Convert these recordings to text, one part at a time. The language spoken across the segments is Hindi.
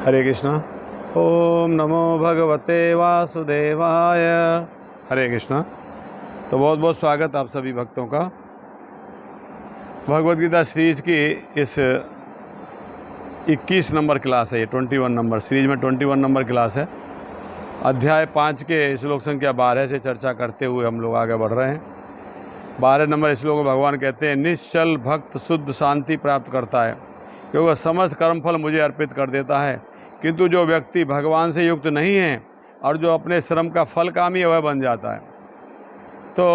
हरे कृष्णा। ओम नमो भगवते वासुदेवाय। हरे कृष्णा। तो बहुत बहुत स्वागत आप सभी भक्तों का भगवद गीता सीरीज की इस 21 नंबर क्लास है। ये 21 नंबर सीरीज में 21 नंबर क्लास है। अध्याय 5 के श्लोक संख्या 12 से चर्चा करते हुए हम लोग आगे बढ़ रहे हैं। 12 नंबर श्लोक में भगवान कहते हैं, निश्चल भक्त शुद्ध शांति प्राप्त करता है क्योंकि वह समस्त कर्मफल मुझे अर्पित कर देता है। किंतु जो व्यक्ति भगवान से युक्त नहीं है और जो अपने श्रम का फल कामी है वह बन जाता है। तो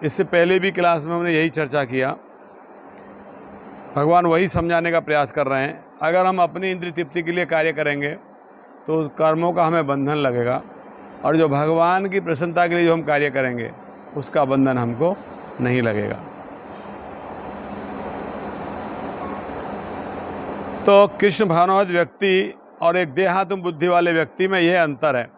इससे पहले भी क्लास में हमने यही चर्चा किया। भगवान वही समझाने का प्रयास कर रहे हैं, अगर हम अपनी इंद्रिय तृप्ति के लिए कार्य करेंगे तो कर्मों का हमें बंधन लगेगा, और जो भगवान की प्रसन्नता के लिए जो हम कार्य करेंगे उसका बंधन हमको नहीं लगेगा। तो कृष्ण भावनावाद व्यक्ति और एक देहात्म बुद्धि वाले व्यक्ति में यह अंतर है।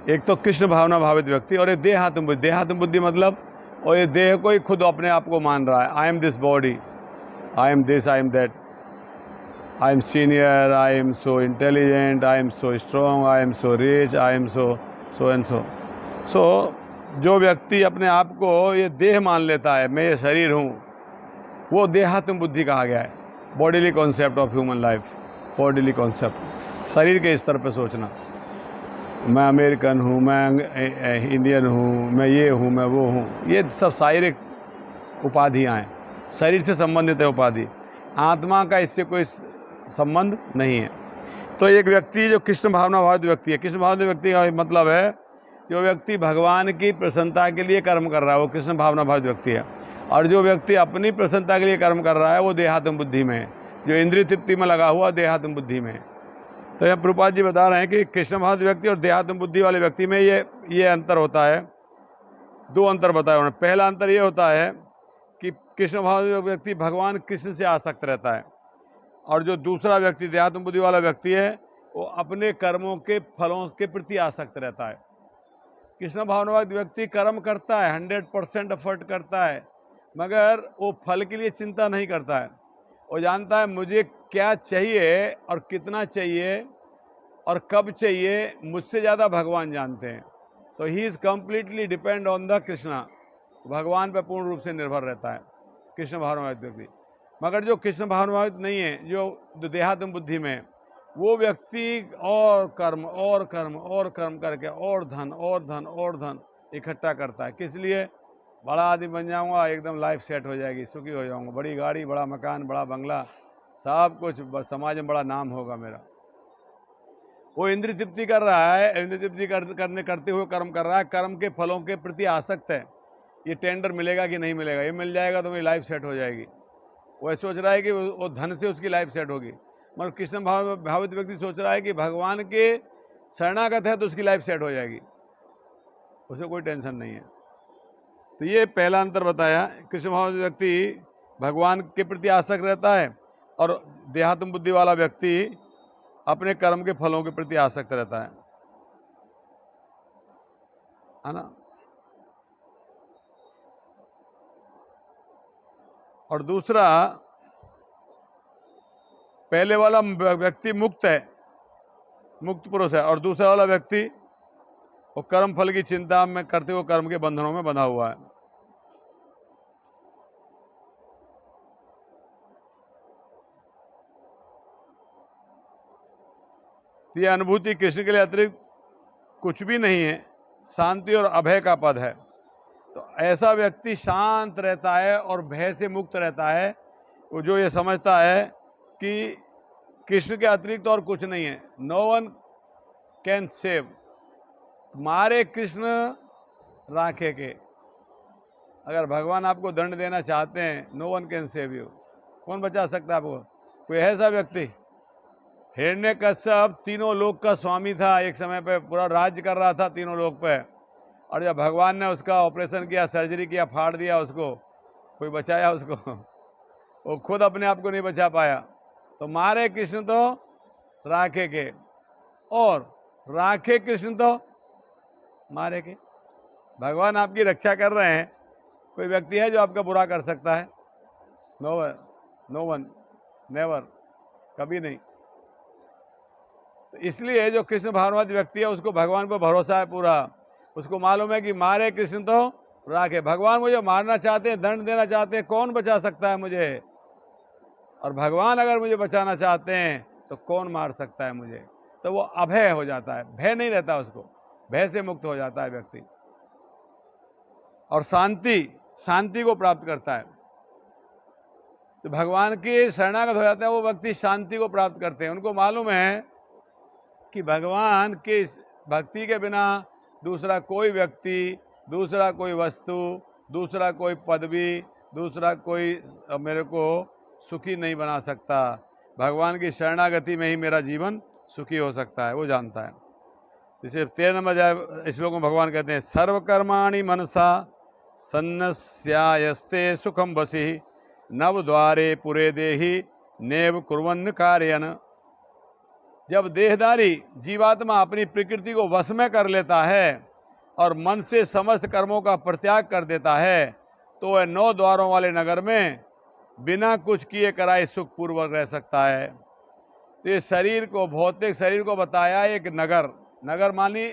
एक तो कृष्ण भावना भावित व्यक्ति और एक देहात्म बुद्धि। देहात्म बुद्धि मतलब और ये देह को ही खुद अपने आप को मान रहा है। I am this body, I am this, I am that, I am senior, I am so intelligent, I am so strong, I am so rich, I am so and so. जो व्यक्ति अपने आप को ये देह मान लेता है, मैं ये शरीर हूँ, वो देहात्म बुद्धि कहा गया है। Bodily concept of human life, bodily concept, शरीर के स्तर पर सोचना। मैं अमेरिकन हूँ, मैं इंडियन हूँ, मैं ये हूँ, मैं वो हूँ, ये सब शारीरिक उपाधियाँ हैं, शरीर से संबंधित है उपाधि। आत्मा का इससे कोई संबंध नहीं है। तो एक व्यक्ति जो कृष्ण भावना भावित व्यक्ति है, कृष्ण भावना व्यक्ति का मतलब है जो व्यक्ति भगवान की प्रसन्नता के लिए कर्म कर रहा है वो कृष्ण भावना भावित व्यक्ति है। और जो व्यक्ति अपनी प्रसन्नता के लिए कर्म कर रहा है वो देहात्म बुद्धि में है, जो इंद्रिय तृप्ति में लगा हुआ देहात्म बुद्धि में है। तो यहाँ प्रभुपाद जी बता रहे हैं कि कृष्ण भावना व्यक्ति और देहात्म बुद्धि वाले व्यक्ति में ये अंतर होता है। दो अंतर बताए उन्होंने। पहला अंतर ये होता है कि कृष्ण भावना व्यक्ति भगवान कृष्ण से आसक्त रहता है, और जो दूसरा व्यक्ति देहात्म बुद्धि वाला व्यक्ति है वो अपने कर्मों के फलों के प्रति आसक्त रहता है। कृष्ण भावनावादी व्यक्ति कर्म करता है, 100% एफर्ट करता है, मगर वो फल के लिए चिंता नहीं करता है। वो जानता है मुझे क्या चाहिए और कितना चाहिए और कब चाहिए, मुझसे ज़्यादा भगवान जानते हैं। तो he is completely depend on the Krishna, भगवान पर पूर्ण रूप से निर्भर रहता है कृष्ण भावनावादी व्यक्ति। मगर जो कृष्ण भावनावादी नहीं है, जो देहात्म बुद्धि में, वो व्यक्ति और कर्म और कर्म और कर्म करके और धन और धन और धन इकट्ठा करता है। किस लिए? बड़ा आदमी बन जाऊंगा, एकदम लाइफ सेट हो जाएगी, सुखी हो जाऊंगा, बड़ी गाड़ी, बड़ा मकान, बड़ा बंगला, सब कुछ, समाज में बड़ा नाम होगा मेरा। वो इंद्रिय तृप्ति कर रहा है, इंद्रिय तृप्ति करते हुए कर्म कर रहा है, कर्म के फलों के प्रति आसक्त है। ये टेंडर मिलेगा कि नहीं मिलेगा, ये मिल जाएगा तो मेरी लाइफ सेट हो जाएगी। वो सोच रहा है कि वो धन से उसकी लाइफ सेट होगी। मगर कृष्ण भावित व्यक्ति सोच रहा है कि भगवान के शरणागत है तो उसकी लाइफ सेट हो जाएगी, उसे कोई टेंशन नहीं है। तो ये पहला अंतर बताया। कृष्ण भावित व्यक्ति भगवान के प्रति आसक्त रहता है और देहात्म बुद्धि वाला व्यक्ति अपने कर्म के फलों के प्रति आसक्त रहता है ना। और दूसरा, पहले वाला व्यक्ति मुक्त है, मुक्त पुरुष है, और दूसरा वाला व्यक्ति वो कर्म फल की चिंता में करते हुए कर्म के बंधनों में बंधा हुआ है। तो यह अनुभूति कृष्ण के लिए अतिरिक्त कुछ भी नहीं है, शांति और अभय का पद है। तो ऐसा व्यक्ति शांत रहता है और भय से मुक्त रहता है, वो जो ये समझता है कि कृष्ण के अतिरिक्त और कुछ नहीं है। नो वन कैन सेव, मारे कृष्ण राखे के। अगर भगवान आपको दंड देना चाहते हैं, no one can save you, कौन बचा सकता है आपको? कोई ऐसा व्यक्ति? हिरण्यकश्यप तीनों लोक का स्वामी था, एक समय पे पूरा राज्य कर रहा था तीनों लोक पे, और जब भगवान ने उसका ऑपरेशन किया, सर्जरी किया, फाड़ दिया उसको, कोई बचाया उसको? वो खुद अपने आप को नहीं बचा पाया। तो मारे कृष्ण तो राखे के, और राखे कृष्ण तो मारे के। भगवान आपकी रक्षा कर रहे हैं, कोई व्यक्ति है जो आपका बुरा कर सकता है? No one, never. कभी नहीं। तो इसलिए जो कृष्ण भावनावादी व्यक्ति है उसको भगवान पर भरोसा है पूरा, उसको मालूम है कि मारे कृष्ण तो राखे। भगवान मुझे मारना चाहते हैं, दंड देना चाहते हैं, कौन बचा सकता है मुझे? और भगवान अगर मुझे बचाना चाहते हैं तो कौन मार सकता है मुझे? तो वो अभय हो जाता है, भय नहीं रहता उसको, भय से मुक्त हो जाता है व्यक्ति और शांति को प्राप्त करता है। तो भगवान के शरणागत हो जाते हैं वो व्यक्ति, शांति को प्राप्त करते हैं। उनको मालूम है कि भगवान के भक्ति के बिना दूसरा कोई व्यक्ति, दूसरा कोई वस्तु, दूसरा कोई पदवी, दूसरा कोई मेरे को सुखी नहीं बना सकता। भगवान की शरणागति में ही मेरा जीवन सुखी हो सकता है, वो जानता है। जैसे 13 नंबर श्लोक में भगवान कहते हैं, सर्वकर्माणि मनसा सन्नस्यायस्ते सुखम बसी नव द्वारे पुरे देहि नेव कुर्वन्न कार्यन। जब देहधारी जीवात्मा अपनी प्रकृति को वश में कर लेता है और मन से समस्त कर्मों का परित्याग कर देता है तो वह 9 द्वारों वाले नगर में बिना कुछ किए कराए सुखपूर्वक रह सकता है। तो ये शरीर को, भौतिक शरीर को बताया एक नगर, नगर मानी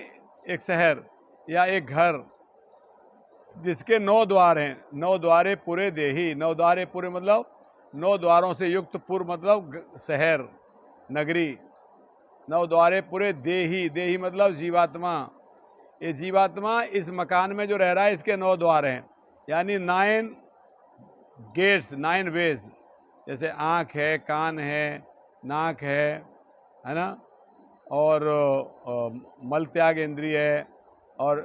एक शहर या एक घर जिसके 9 द्वार हैं। 9 द्वारे पुरे देही, 9 द्वारे पुरे मतलब 9 द्वारों से युक्त, पुर मतलब शहर, नगरी। 9 द्वारे पुरे देही, देही मतलब जीवात्मा। ये जीवात्मा इस मकान में जो रह रहा है इसके 9 द्वार हैं, यानी 9 गेट्स, 9 वेज। जैसे आँख है, कान है, नाक है ना, और मल त्याग इंद्रिय है और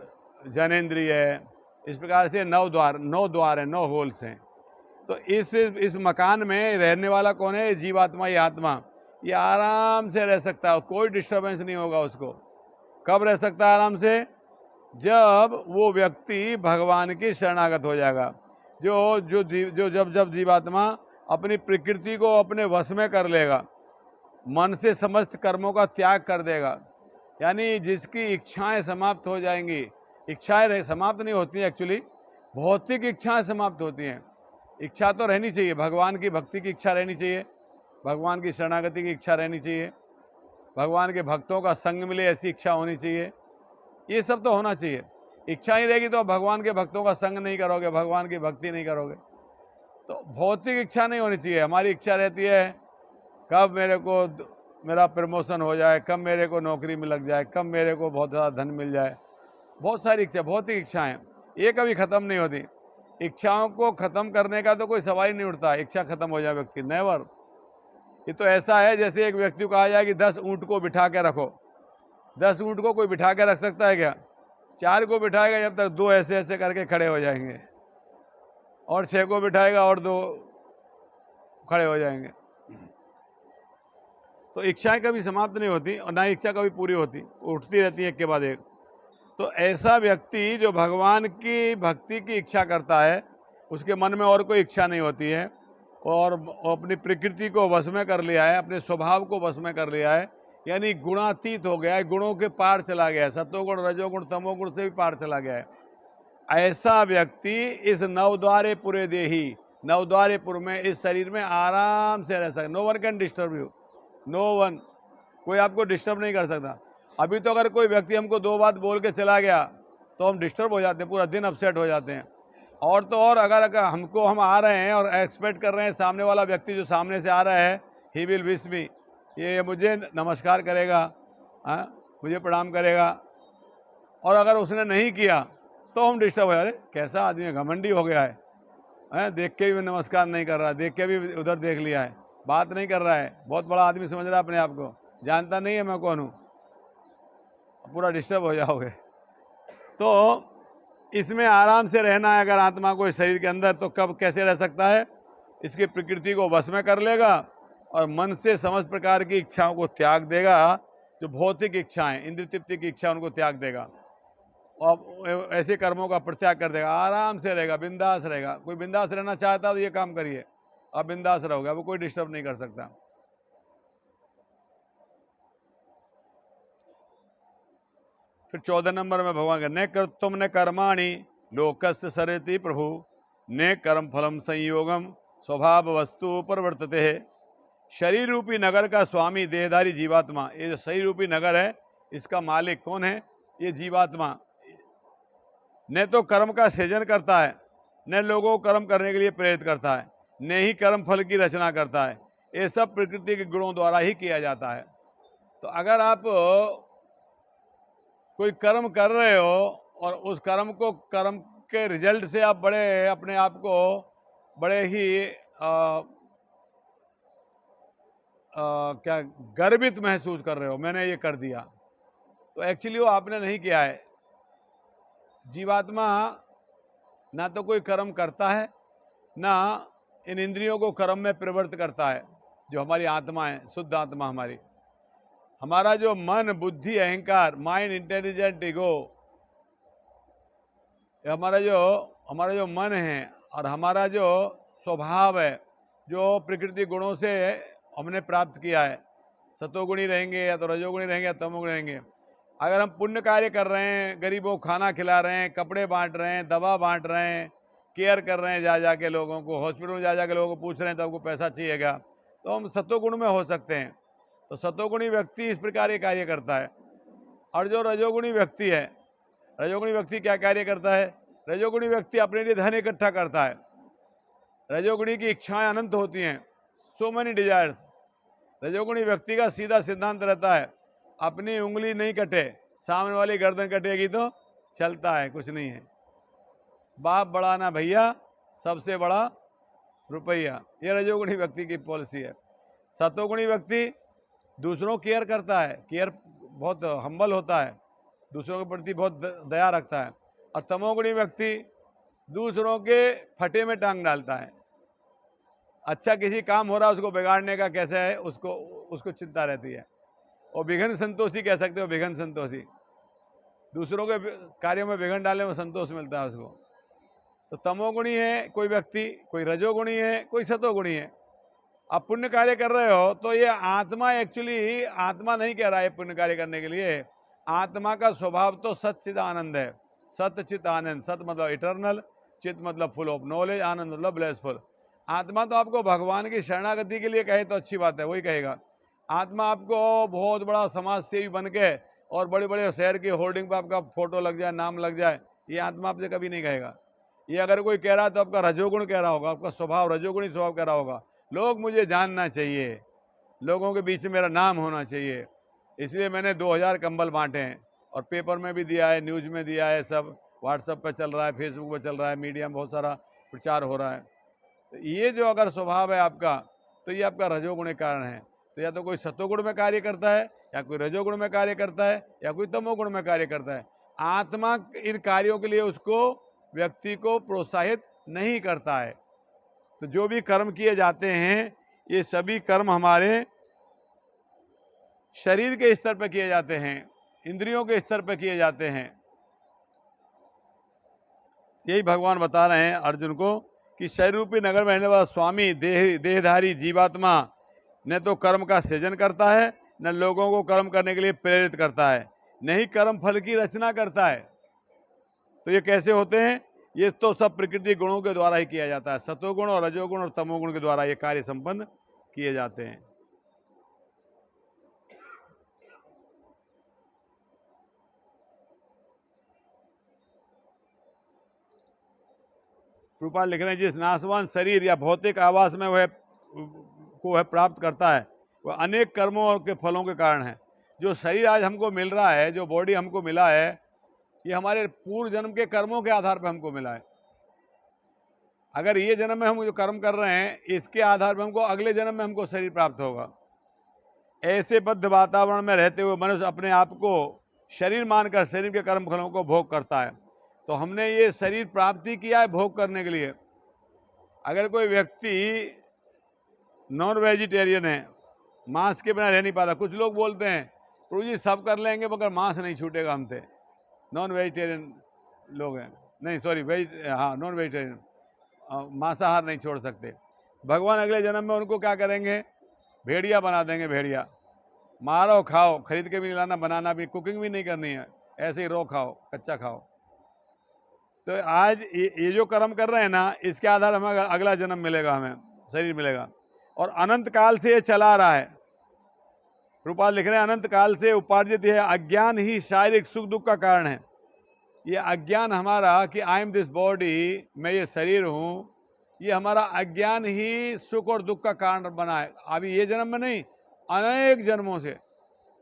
जनेंद्रिय है। इस प्रकार से 9 द्वार हैं, 9 होल्स हैं। तो इस मकान में रहने वाला कौन है? जीवात्मा, ये आत्मा। ये आराम से रह सकता है, कोई डिस्टर्बेंस नहीं होगा उसको। कब रह सकता है आराम से? जब वो व्यक्ति भगवान की शरणागत हो जाएगा। जब जीवात्मा अपनी प्रकृति को अपने वश में कर लेगा, मन से समस्त कर्मों का त्याग कर देगा, यानी जिसकी इच्छाएं समाप्त हो जाएंगी। इच्छाएं समाप्त नहीं होती हैं एक्चुअली, भौतिक इच्छाएं समाप्त होती हैं। इच्छा तो रहनी चाहिए, भगवान की भक्ति की इच्छा रहनी चाहिए, भगवान की शरणागति की इच्छा रहनी चाहिए, भगवान के भक्तों का संग मिले ऐसी इच्छा होनी चाहिए। ये सब तो होना चाहिए। इच्छा ही रहेगी तो भगवान के भक्तों का संग नहीं करोगे, भगवान की भक्ति नहीं करोगे। तो भौतिक इच्छा नहीं होनी चाहिए। हमारी इच्छा रहती है कब मेरा प्रमोशन हो जाए, कब मेरे को नौकरी में लग जाए, कब मेरे को बहुत ज़्यादा धन मिल जाए। बहुत सारी इच्छा, भौतिक इच्छाएं, ये कभी ख़त्म नहीं होती। इच्छाओं को ख़त्म करने का तो कोई सवाल ही नहीं उठता, इच्छा ख़त्म हो जाए व्यक्ति, नेवर। ये तो ऐसा है जैसे एक व्यक्ति को कहा जाए कि 10 ऊँट को बिठा के रखो। 10 ऊँट को कोई बिठा के रख सकता है क्या? 4 को बिठाएगा, जब तक 2 ऐसे ऐसे करके खड़े हो जाएंगे, और 6 को बिठाएगा और 2 खड़े हो जाएंगे। तो इच्छाएं कभी समाप्त नहीं होती और ना इच्छा कभी पूरी होती, उठती रहती है एक के बाद एक। तो ऐसा व्यक्ति जो भगवान की भक्ति की इच्छा करता है, उसके मन में और कोई इच्छा नहीं होती है, और अपनी प्रकृति को वश में कर लिया है, अपने स्वभाव को वश में कर लिया है, यानी गुणातीत हो गया है, गुणों के पार चला गया है, सत्वगुण, रजोगुण, तमोगुण से भी पार चला गया है। ऐसा व्यक्ति इस 9 द्वारे पुरे देही, 9 द्वारे पुर में, इस शरीर में आराम से रह सकता। No one can disturb you, no one, कोई आपको डिस्टर्ब नहीं कर सकता। अभी तो अगर कोई व्यक्ति हमको 2 बात बोल के चला गया तो हम डिस्टर्ब हो जाते हैं, पूरा दिन अपसेट हो जाते हैं। और तो और अगर हम आ रहे हैं और एक्सपेक्ट कर रहे हैं सामने वाला व्यक्ति जो सामने से आ रहा है, ही विल विश मी, ये मुझे नमस्कार करेगा, मुझे प्रणाम करेगा, और अगर उसने नहीं किया तो हम डिस्टर्ब हो जा रहे, कैसा आदमी है, घमंडी हो गया है, देख के भी नमस्कार नहीं कर रहा, देख के भी उधर देख लिया है, बात नहीं कर रहा है, बहुत बड़ा आदमी समझ रहा है अपने आप को, जानता नहीं है मैं कौन हूँ, पूरा डिस्टर्ब हो जाओगे। तो इसमें आराम से रहना है अगर आत्मा को इस शरीर के अंदर, तो कब कैसे रह सकता है? इसकी प्रकृति को वश में कर लेगा और मन से समस्त प्रकार की इच्छाओं को त्याग देगा। जो भौतिक इच्छाएं, इंद्रिय तृप्ति की इच्छा, उनको त्याग देगा और ऐसे कर्मों का परित्याग कर देगा, आराम से रहेगा, बिंदास रहेगा। कोई बिंदास रहना चाहता तो ये काम करिए, आप बिंदास रहोगे, वो कोई डिस्टर्ब नहीं कर सकता। फिर 14 नंबर में भगवान का न कर्तुम न कर्माणि लोकस्य सरति प्रभु न कर्म फलम संयोगम स्वभाव वस्तु प्रवर्तते है। शरीर रूपी नगर का स्वामी देहधारी जीवात्मा, ये जो शरीर रूपी नगर है इसका मालिक कौन है? ये जीवात्मा न तो कर्म का सृजन करता है, न लोगों को कर्म करने के लिए प्रेरित करता है, न ही कर्म फल की रचना करता है। ये सब प्रकृति के गुणों द्वारा ही किया जाता है। तो अगर आप कोई कर्म कर रहे हो और उस कर्म के रिजल्ट से आप बड़े अपने आप को बड़े ही क्या गर्वित महसूस कर रहे हो, मैंने ये कर दिया, तो एक्चुअली वो आपने नहीं किया है। जीवात्मा ना तो कोई कर्म करता है, ना इन इंद्रियों को कर्म में प्रवृत्त करता है। जो हमारी आत्मा है, शुद्ध आत्मा हमारी, हमारा जो मन, बुद्धि, अहंकार, माइंड, इंटेलिजेंट, ईगो, हमारा जो मन है और हमारा जो स्वभाव है, जो प्रकृति गुणों से हमने प्राप्त किया है, सतोगुणी रहेंगे या तो रजोगुणी रहेंगे या तमोगुणी रहेंगे। अगर हम पुण्य कार्य कर रहे हैं, गरीबों को खाना खिला रहे हैं, कपड़े बांट रहे हैं, दवा बांट रहे हैं, केयर कर रहे हैं, जा के लोगों को, हॉस्पिटल में जा के लोगों को पूछ रहे हैं तो आपको पैसा चाहिएगा, तो हम सतोगुण में हो सकते हैं। तो सतोगुणी व्यक्ति इस प्रकार के कार्य करता है। और जो रजोगुणी व्यक्ति है, रजोगुणी व्यक्ति क्या कार्य करता है? रजोगुणी व्यक्ति अपने लिए धन इकट्ठा करता है। रजोगुणी की इच्छाएं अनंत होती हैं, सो मेनी डिजायर्स। रजोगुणी व्यक्ति का सीधा सिद्धांत रहता है, अपनी उंगली नहीं कटे, सामने वाली गर्दन कटेगी तो चलता है, कुछ नहीं है। बाप बड़ा ना भैया, सबसे बड़ा रुपया, ये रजोगुणी व्यक्ति की पॉलिसी है। सतोगुणी व्यक्ति दूसरों को केयर करता है, केयर बहुत हम्बल होता है, दूसरों के प्रति बहुत दया रखता है। और तमोगुणी व्यक्ति दूसरों के फटे में टांग डालता है। अच्छा किसी काम हो रहा है उसको बिगाड़ने का कैसे है, उसको चिंता रहती है। और विघन संतोषी कह सकते हो, विघन संतोषी, दूसरों के कार्यों में विघन डालने में संतोष मिलता है उसको। तो तमोगुणी है कोई व्यक्ति, कोई रजोगुणी है, कोई सतोगुणी है। आप पुण्य कार्य कर रहे हो तो ये आत्मा, एक्चुअली आत्मा नहीं कह रहा है पुण्य कार्य करने के लिए। आत्मा का स्वभाव तो सच्चिद आनंद है, सत चित आनंद। सत मतलब इटर्नल, चित मतलब फुल ऑफ नॉलेज, आनंद मतलब ब्लेसफुल। आत्मा तो आपको भगवान की शरणागति के लिए कहे तो अच्छी बात है, वही कहेगा। आत्मा आपको बहुत बड़ा समाज सेवी बन के और बड़े बड़े शहर की होर्डिंग पर आपका फोटो लग जाए, नाम लग जाए, ये आत्मा आपसे कभी नहीं कहेगा। ये अगर कोई कह रहा है तो आपका रजोगुण कह रहा होगा, आपका स्वभाव रजोगुणी स्वभाव कह रहा होगा। लोग मुझे जानना चाहिए, लोगों के बीच में मेरा नाम होना चाहिए, इसलिए मैंने 2000 कंबल बांटे हैं और पेपर में भी दिया है, न्यूज़ में दिया है, सब व्हाट्सएप पे चल रहा है, फेसबुक पे चल रहा है, मीडिया में बहुत सारा प्रचार हो रहा है। तो ये जो अगर स्वभाव है आपका, तो ये आपका रजोगुण कारण है। तो या तो कोई सतोगुण में कार्य करता है, या कोई रजोगुण में कार्य करता है, या कोई तमोगुण में कार्य करता है। आत्मा इन कार्यों के लिए उसको, व्यक्ति को प्रोत्साहित नहीं करता है। तो जो भी कर्म किए जाते हैं, ये सभी कर्म हमारे शरीर के स्तर पर किए जाते हैं, इंद्रियों के स्तर पर किए जाते हैं। यही भगवान बता रहे हैं अर्जुन को कि शरीर रूपी नगर में रहने वाला स्वामी देहधारी जीवात्मा न तो कर्म का सृजन करता है, न लोगों को कर्म करने के लिए प्रेरित करता है, न ही कर्म फल की रचना करता है। तो ये कैसे होते हैं? ये तो सब प्रकृति गुणों के द्वारा ही किया जाता है। सतोगुण और रजोगुण और तमोगुण के द्वारा ये कार्य संपन्न किए जाते हैं। रूपा लिख रहे हैं, जिस नाशवान शरीर या भौतिक आवास में वह प्राप्त करता है, वह अनेक कर्मों के फलों के कारण है। जो शरीर आज हमको मिल रहा है, जो बॉडी हमको मिला है, ये हमारे पूर्व जन्म के कर्मों के आधार पर हमको मिला है। अगर ये जन्म में हम जो कर्म कर रहे हैं, इसके आधार पर हमको अगले जन्म में हमको शरीर प्राप्त होगा। ऐसे बद्ध वातावरण में रहते हुए मनुष्य अपने आप को शरीर मानकर शरीर के कर्म फलों को भोग करता है। तो हमने ये शरीर प्राप्ति किया है भोग करने के लिए। अगर कोई व्यक्ति नॉन वेजिटेरियन है, मांस के बिना रह नहीं पाता, कुछ लोग बोलते हैं प्रभु जी सब कर लेंगे मगर मांस नहीं छूटेगा हमसे। नॉन वेजिटेरियन लोग हैं, नहीं सॉरी नॉन वेजिटेरियन, मांसाहार नहीं छोड़ सकते। भगवान अगले जन्म में उनको क्या करेंगे? भेड़िया बना देंगे। भेड़िया मारो खाओ, खरीद के भी नहीं लाना, बनाना भी, कुकिंग भी नहीं करनी है, ऐसे ही रो खाओ, कच्चा खाओ। तो आज ये जो कर्म कर रहे हैं ना, इसके आधार हमें अगला जन्म मिलेगा, हमें शरीर मिलेगा। और अनंत काल से ये चला आ रहा है। रूपाल लिख रहे हैं अनंत काल से उपार्जित है अज्ञान ही शारीरिक सुख दुख का कारण है। ये अज्ञान हमारा कि आई एम दिस बॉडी, मैं ये शरीर हूँ, ये हमारा अज्ञान ही सुख और दुख का कारण बना है। अभी ये जन्म में नहीं, अनेक जन्मों से,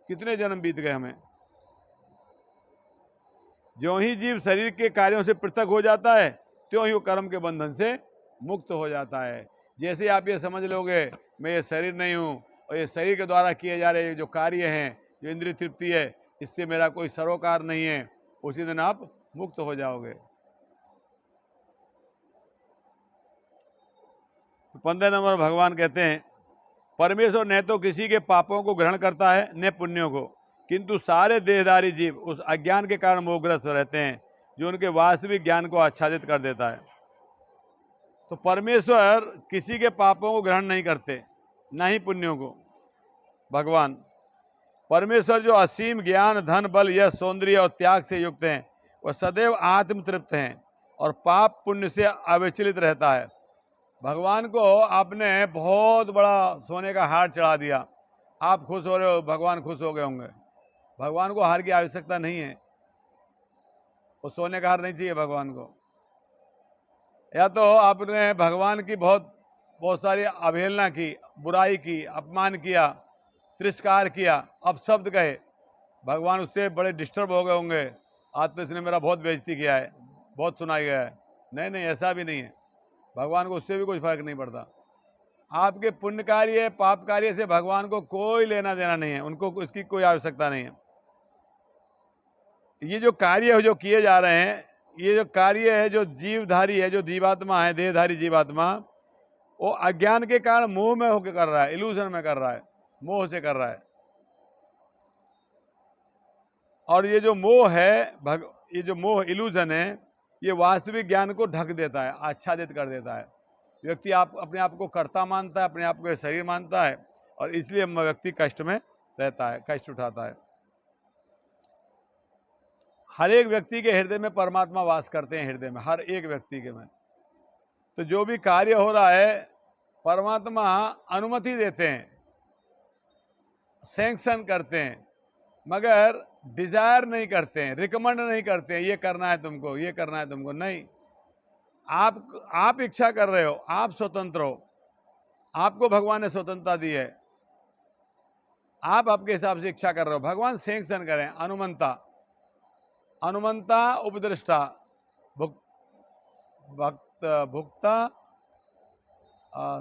कितने जन्म बीत गए हमें। जो ही जीव शरीर के कार्यों से पृथक हो जाता है त्यों ही वो कर्म के बंधन से मुक्त हो जाता है। जैसे आप ये समझ लोगे मैं ये शरीर नहीं हूँ और ये शरीर के द्वारा किए जा रहे जो कार्य हैं, जो इंद्रिय तृप्ति है, इससे मेरा कोई सरोकार नहीं है, उसी दिन आप मुक्त हो जाओगे। 15 नंबर भगवान कहते हैं परमेश्वर न तो किसी के पापों को ग्रहण करता है न पुण्यों को, किंतु सारे देहधारी जीव उस अज्ञान के कारण मोहग्रस्त रहते हैं जो उनके वास्तविक ज्ञान को आच्छादित कर देता है। तो परमेश्वर किसी के पापों को ग्रहण नहीं करते, ना ही पुण्यों को। भगवान परमेश्वर जो असीम ज्ञान, धन, बल, यश, सौंदर्य और त्याग से युक्त हैं, वह सदैव आत्म तृप्त हैं और पाप पुण्य से अविचलित रहता है। भगवान को आपने बहुत बड़ा सोने का हार चढ़ा दिया, आप खुश हो रहे हो, भगवान खुश हो गए होंगे। भगवान को हार की आवश्यकता नहीं है, वो सोने का हार नहीं चाहिए भगवान को। या तो आपने भगवान की बहुत सारी अवहेलना की, बुराई की, अपमान किया, तिरस्कार किया, अपशब्द कहे, भगवान उससे बड़े डिस्टर्ब हो गए होंगे, आज तो इसने मेरा बहुत बेइज्जती किया है, बहुत सुनाई गया है। नहीं नहीं, ऐसा भी नहीं है, भगवान को उससे भी कुछ फर्क नहीं पड़ता। आपके पुण्य कार्य पाप कार्य से भगवान को कोई लेना देना नहीं है, उनको इसकी कोई आवश्यकता नहीं है। ये जो कार्य जो किए जा रहे हैं, ये जो कार्य है, जो जीवधारी है, जो जीवात्मा है, देहधारी जीवात्मा, वो अज्ञान के कारण मोह में होकर कर रहा है, इल्यूजन में कर रहा है, मोह से कर रहा है। और ये जो मोह है, ये जो मोह इल्यूजन है, ये वास्तविक ज्ञान को ढक देता है, आच्छादित कर देता है। व्यक्ति अपने आप को कर्ता मानता है, अपने आप को शरीर मानता है, और इसलिए व्यक्ति कष्ट में रहता है, कष्ट उठाता है। हर एक व्यक्ति के हृदय में परमात्मा वास करते हैं, हृदय में हर एक व्यक्ति के में। तो जो भी कार्य हो रहा है परमात्मा अनुमति देते हैं, सैंक्शन करते हैं, मगर डिजायर नहीं करते हैं, रिकमेंड नहीं करते हैं, ये करना है तुमको, ये करना है तुमको। नहीं, आप इच्छा कर रहे हो, आप स्वतंत्र हो, आपको भगवान ने स्वतंत्रता दी है, आप आपके हिसाब से इच्छा कर रहे हो। भगवान सैंक्शन करें, अनुमंता, अनुमंता उपदृष्टा, भुक्ता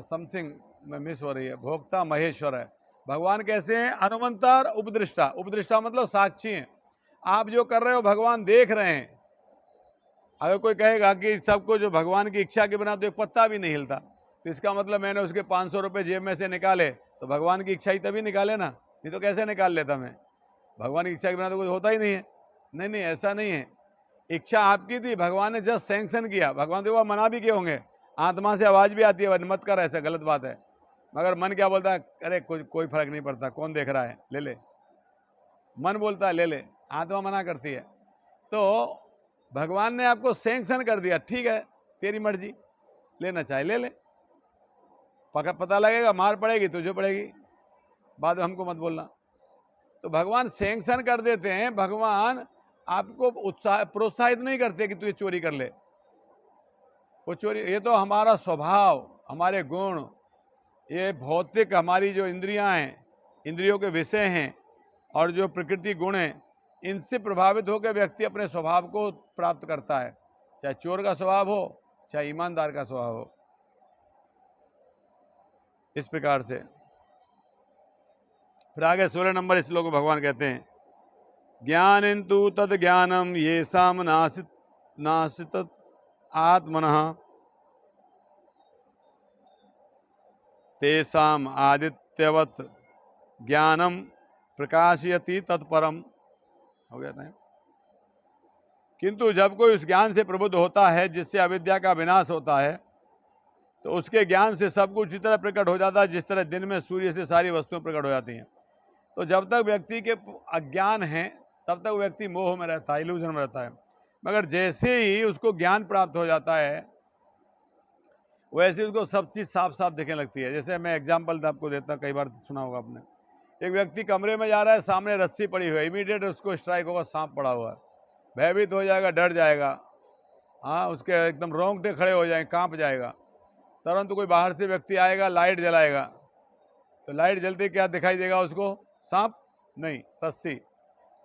समथिंग में मिस हो रही है, भोक्ता महेश्वर है। भगवान कैसे हैं? अनुमंता और उपदृष्टा। उपदृष्टा मतलब साक्षी हैं, आप जो कर रहे हो भगवान देख रहे हैं। अगर कोई कहेगा कि सबको जो भगवान की इच्छा के बिना तो एक पत्ता भी नहीं हिलता, तो इसका मतलब मैंने उसके 500 रुपये जेब में से निकाले तो भगवान की इच्छा ही तभी निकाले ना, नहीं तो कैसे निकाल लेता मैं? भगवान की इच्छा के बिना तो कुछ होता ही नहीं है। नहीं नहीं, ऐसा नहीं है, इच्छा आपकी थी, भगवान ने जस्ट सैंक्शन किया। भगवान तो मना भी किए होंगे, आत्मा से आवाज़ भी आती है मत कर, ऐसा गलत बात है, मगर मन क्या बोलता है? अरे कोई फर्क नहीं पड़ता, कौन देख रहा है, ले ले। मन बोलता है ले ले, आत्मा मना करती है। तो भगवान ने आपको सैंक्शन कर दिया, ठीक है तेरी मर्जी, लेना चाहे ले ले, पता लगेगा मार पड़ेगी तुझे पड़ेगी, बाद में हमको मत बोलना। तो भगवान सैंक्शन कर देते हैं, भगवान आपको प्रोत्साहित नहीं करते कि तू ये चोरी कर ले। वो चोरी, ये तो हमारा स्वभाव, हमारे गुण, ये भौतिक हमारी जो इंद्रियां हैं, इंद्रियों के विषय हैं, और जो प्रकृति गुण हैं, इनसे प्रभावित होकर व्यक्ति अपने स्वभाव को प्राप्त करता है, चाहे चोर का स्वभाव हो चाहे ईमानदार का स्वभाव हो। इस प्रकार से फिर आगे 16 नंबर श्लोक में भगवान कहते हैं ज्ञानिन्तु तद ज्ञानम ये साम नासित आत्मनः तेषाम आदित्यवत ज्ञानम प्रकाशयति तत्परम। हो गया टाइम। किंतु जब कोई उस ज्ञान से प्रबुद्ध होता है जिससे अविद्या का विनाश होता है, तो उसके ज्ञान से सब कुछ इस तरह प्रकट हो जाता है जिस तरह दिन में सूर्य से सारी वस्तुएं प्रकट हो जाती हैं। तो जब तक व्यक्ति के अज्ञान है तब तक व्यक्ति मोह में रहता है, इल्यूजन में रहता है, मगर जैसे ही उसको ज्ञान प्राप्त हो जाता है, वैसे उसको सब चीज़ साफ साफ दिखने लगती है। जैसे मैं एग्जाम्पल आपको देता हूँ, कई बार सुना होगा आपने, एक व्यक्ति कमरे में जा रहा है, सामने रस्सी पड़ी हुई है, इमीडिएट उसको स्ट्राइक होगा, सांप पड़ा हुआ है, भयभीत हो जाएगा, डर जाएगा, हाँ, उसके एकदम रोंगटे खड़े हो जाएंगे, कांप जाएगा। तुरंत कोई बाहर से व्यक्ति आएगा, लाइट जलाएगा, तो लाइट जलते क्या दिखाई देगा उसको? सांप नहीं, रस्सी।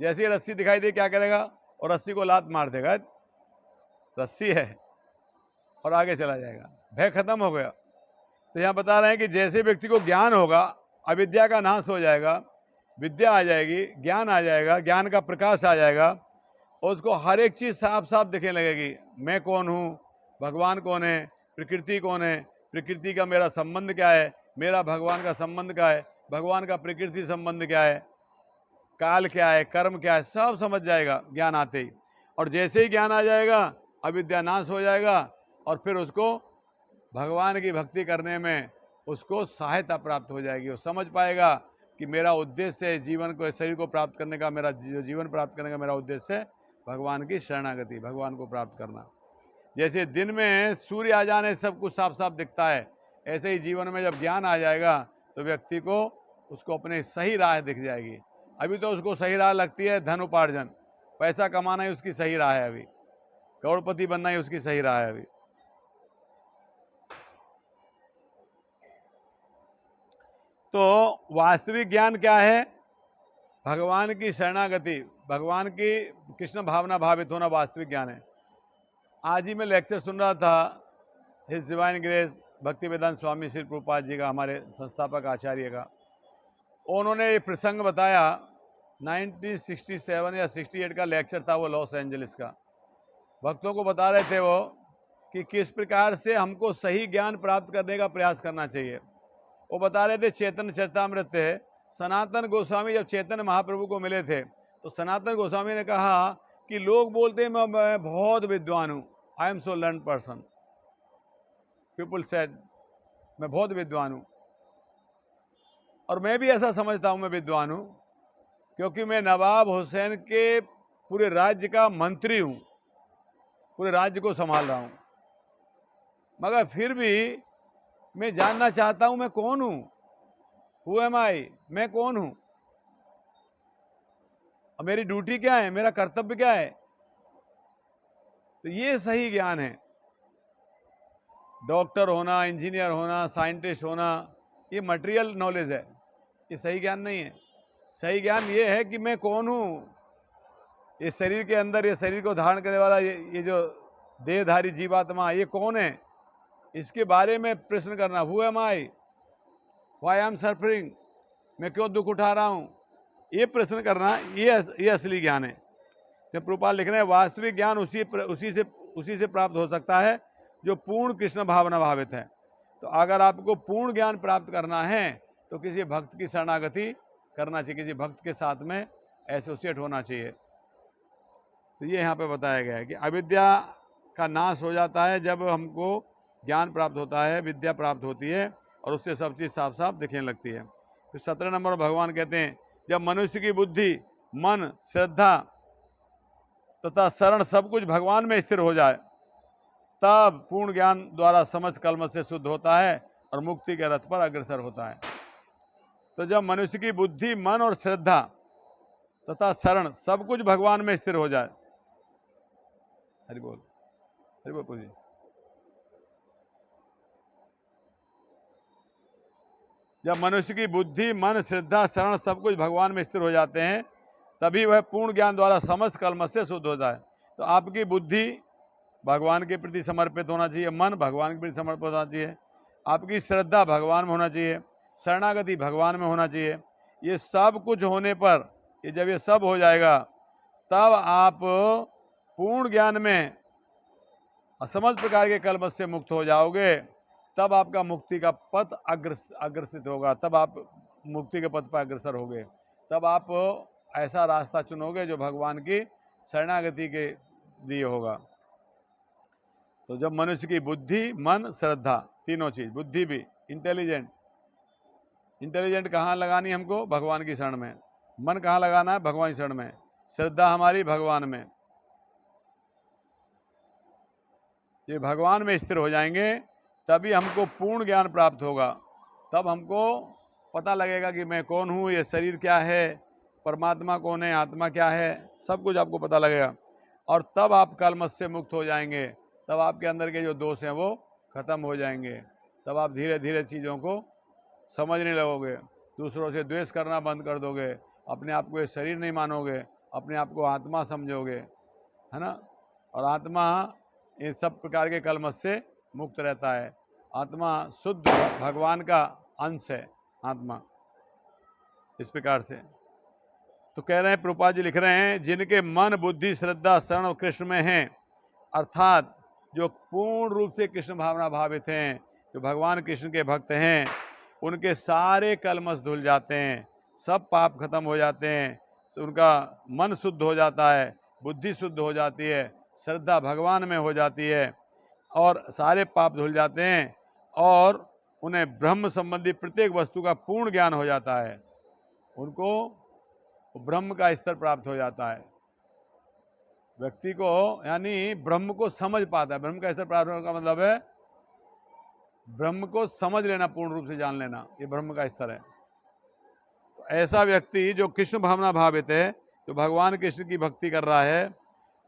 जैसे ही रस्सी दिखाई दे क्या करेगा? और रस्सी को लात मार देगा, रस्सी है, और आगे चला जाएगा, भय खत्म हो गया। तो यहाँ बता रहे हैं कि जैसे व्यक्ति को ज्ञान होगा, अविद्या का नाश हो जाएगा, विद्या आ जाएगी, ज्ञान आ जाएगा, ज्ञान का प्रकाश आ जाएगा, और उसको हर एक चीज़ साफ साफ दिखने लगेगी। मैं कौन हूँ, भगवान कौन है, प्रकृति कौन है, प्रकृति का मेरा संबंध क्या है, मेरा भगवान का संबंध क्या है, भगवान का प्रकृति संबंध क्या है, काल क्या है, कर्म क्या है, सब समझ जाएगा ज्ञान आते ही। और जैसे ही ज्ञान आ जाएगा, अविद्या नाश हो जाएगा, और फिर उसको भगवान की भक्ति करने में उसको सहायता प्राप्त हो जाएगी। वो समझ पाएगा कि मेरा उद्देश्य है जीवन को, शरीर को प्राप्त करने का, मेरा जो जीवन प्राप्त करने का मेरा उद्देश्य है भगवान की शरणागति, भगवान को प्राप्त करना। जैसे दिन में सूर्य आ जाने सब कुछ साफ साफ दिखता है, ऐसे ही जीवन में जब ज्ञान आ जाएगा तो व्यक्ति को उसको अपने सही राह दिख जाएगी। अभी तो उसको सही राह लगती है धन उपार्जन, पैसा कमाना ही उसकी सही राह है, अभी करोड़पति बनना ही उसकी सही राह है अभी। तो वास्तविक ज्ञान क्या है? भगवान की शरणागति, भगवान की कृष्ण भावना भावित होना वास्तविक ज्ञान है। आज ही मैं लेक्चर सुन रहा था हिज डिवाइन ग्रेस भक्तिवेदांत स्वामी श्री प्रभुपाद जी का, हमारे संस्थापक आचार्य का। उन्होंने ये प्रसंग बताया, 1967 या 68 का लेक्चर था वो, लॉस एंजलिस का। भक्तों को बता रहे थे वो कि किस प्रकार से हमको सही ज्ञान प्राप्त करने का प्रयास करना चाहिए। वो बता रहे थे चैतन्य चरितामृत है, सनातन गोस्वामी जब चैतन्य महाप्रभु को मिले थे तो सनातन गोस्वामी ने कहा कि लोग बोलते हैं मैं बहुत विद्वान हूँ, I am so learn person, people said मैं बहुत विद्वान हूँ, और मैं भी ऐसा समझता हूँ मैं विद्वान हूँ, क्योंकि मैं नवाब हुसैन के पूरे राज्य का मंत्री हूँ, पूरे राज्य को संभाल रहा हूँ, मगर फिर भी मैं जानना चाहता हूँ मैं कौन हूँ, हु एम आई, मैं कौन हूँ, और मेरी ड्यूटी क्या है, मेरा कर्तव्य क्या है। तो ये सही ज्ञान है। डॉक्टर होना, इंजीनियर होना, साइंटिस्ट होना, ये मटेरियल नॉलेज है, ये सही ज्ञान नहीं है। सही ज्ञान ये है कि मैं कौन हूँ, ये शरीर के अंदर, ये शरीर को धारण करने वाला ये जो देहधारी जीवात्मा, ये कौन है, इसके बारे में प्रश्न करना। Who am I, why I am suffering, मैं क्यों दुख उठा रहा हूँ, ये प्रश्न करना, ये असली ज्ञान है। जब प्रभुपाद लिख रहे हैं वास्तविक ज्ञान उसी से प्राप्त हो सकता है जो पूर्ण कृष्ण भावना भावित है। तो अगर आपको पूर्ण ज्ञान प्राप्त करना है तो किसी भक्त की शरणागति करना चाहिए, किसी भक्त के साथ में एसोसिएट होना चाहिए। तो ये यहाँ पे बताया गया है कि अविद्या का नाश हो जाता है जब हमको ज्ञान प्राप्त होता है, विद्या प्राप्त होती है, और उससे सब चीज़ साफ साफ दिखने लगती है। फिर 17 नंबर भगवान कहते हैं जब मनुष्य की बुद्धि, मन, श्रद्धा तथा शरण सब कुछ भगवान में स्थिर हो जाए, तब पूर्ण ज्ञान द्वारा समस्त कलमश से शुद्ध होता है और मुक्ति के रथ पर अग्रसर होता है। तो जब मनुष्य की बुद्धि, मन और श्रद्धा तथा शरण सब कुछ भगवान में स्थिर हो जाए, हरि बोल, हरि बोल पूजी, जब मनुष्य की बुद्धि, मन, श्रद्धा, शरण सब कुछ भगवान में स्थिर हो जाते हैं, तभी वह पूर्ण ज्ञान द्वारा समस्त कलमश से शुद्ध होता है। तो आपकी बुद्धि भगवान के प्रति समर्पित होना चाहिए, मन भगवान के प्रति समर्पित होना चाहिए, आपकी श्रद्धा भगवान में होना चाहिए, शरणागति भगवान में होना चाहिए। ये सब कुछ होने पर, ये जब ये सब हो जाएगा, तब आप पूर्ण ज्ञान में असमस्त प्रकार के कलमश से मुक्त हो जाओगे। तब आपका मुक्ति का पथ अग्रसित होगा, तब आप मुक्ति के पथ पर अग्रसर होगे, तब आप ऐसा रास्ता चुनोगे जो भगवान की शरणागति के लिए होगा। तो जब मनुष्य की बुद्धि, मन, श्रद्धा, तीनों चीज, बुद्धि भी, इंटेलिजेंट कहाँ लगानी हमको? भगवान की शरण में। मन कहाँ लगाना है? भगवान की शरण में। श्रद्धा हमारी भगवान में, ये भगवान में स्थिर हो जाएंगे तभी हमको पूर्ण ज्ञान प्राप्त होगा। तब हमको पता लगेगा कि मैं कौन हूँ, ये शरीर क्या है, परमात्मा कौन है, आत्मा क्या है, सब कुछ आपको पता लगेगा। और तब आप कलमश से मुक्त हो जाएंगे। तब आपके अंदर के जो दोष हैं वो खत्म हो जाएंगे। तब आप धीरे धीरे चीज़ों को समझने लगोगे, दूसरों से द्वेष करना बंद कर दोगे, अपने आप को ये शरीर नहीं मानोगे, अपने आप को आत्मा समझोगे, है ना। और आत्मा इन सब प्रकार के कलमश से मुक्त रहता है। आत्मा शुद्ध भगवान का अंश है, आत्मा। इस प्रकार से तो कह रहे हैं, प्रभुपाद जी लिख रहे हैं, जिनके मन बुद्धि श्रद्धा शरण और कृष्ण में हैं, अर्थात जो पूर्ण रूप से कृष्ण भावना भावित हैं, जो भगवान कृष्ण के भक्त हैं, उनके सारे कलमश धुल जाते हैं, सब पाप खत्म हो जाते हैं, उनका मन शुद्ध हो जाता है, बुद्धि शुद्ध हो जाती है, श्रद्धा भगवान में हो जाती है, और सारे पाप धुल जाते हैं, और उन्हें ब्रह्म संबंधी प्रत्येक वस्तु का पूर्ण ज्ञान हो जाता है। उनको ब्रह्म का स्तर प्राप्त हो जाता है। व्यक्ति को यानी ब्रह्म को समझ पाता है। ब्रह्म का स्तर प्राप्त होने का मतलब है ब्रह्म को समझ लेना, पूर्ण रूप से जान लेना, ये ब्रह्म का स्तर है। तो ऐसा व्यक्ति जो कृष्ण भावना भावित है, जो भगवान कृष्ण की भक्ति कर रहा है,